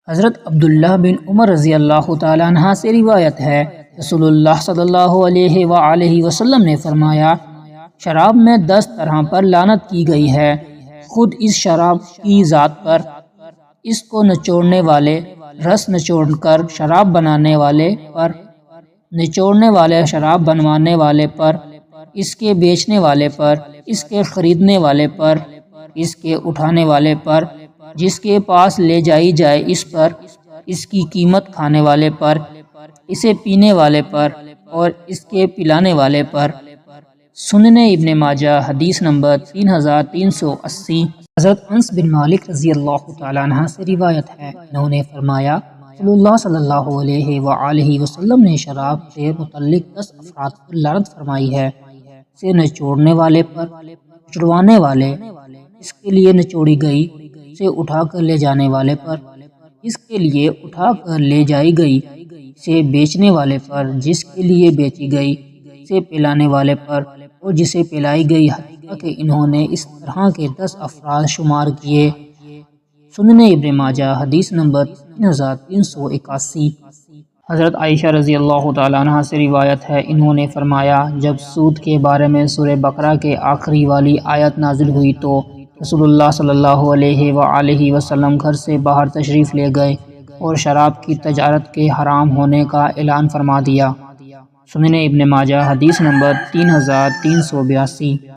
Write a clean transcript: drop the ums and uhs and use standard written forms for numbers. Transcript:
حضرت عبداللہ بن عمر رضی اللہ تعالیٰ عنہ سے روایت ہے، رسول اللہ صلی اللہ علیہ وآلہ وسلم نے فرمایا، شراب میں 10 طرح پر لعنت کی گئی ہے، خود اس شراب کی ذات پر، اس کو نچوڑنے والے، رس نچوڑ کر شراب بنانے والے پر، نچوڑنے والے شراب بنوانے والے پر، اس کے بیچنے والے پر، اس کے خریدنے والے پر، اس کے اٹھانے والے پر، جس کے پاس لے جائی جائے اس پر، اس کی قیمت کھانے والے پر، اسے پینے والے پر، اور اس کے پلانے والے پر۔ سنن ابن ماجہ حدیث نمبر 3380۔ حضرت انس بن مالک رضی اللہ تعالیٰ عنہ سے روایت ہے، انہوں نے فرمایا، رسول اللہ صلی اللہ علیہ وآلہ وسلم نے شراب سے متعلق 10 افراد پر لعنت فرمائی ہے، اسے نچوڑنے والے پر، نچڑوانے والے، اس کے لیے نچوڑی گئی، اسے اٹھا کر لے جانے والے پر، جس کے لیے اٹھا کر لے جائی گئی، اسے بیچنے والے پر، جس کے لیے بیچی گئی، اسے پلانے والے پر، اور جسے پلائی گئی، حتیٰ کہ انہوں نے اس طرح کے 10 افراد شمار کیے۔ سنن ابن ماجہ حدیث نمبر 3381۔ حضرت عائشہ رضی اللہ تعالیٰ عنہ سے روایت ہے، انہوں نے فرمایا، جب سود کے بارے میں سورہ بقرہ کے آخری والی آیت نازل ہوئی تو رسول اللہ صلی اللہ علیہ وآلہ وسلم گھر سے باہر تشریف لے گئے اور شراب کی تجارت کے حرام ہونے کا اعلان فرما دیا۔ سنن ابن ماجہ حدیث نمبر 3382۔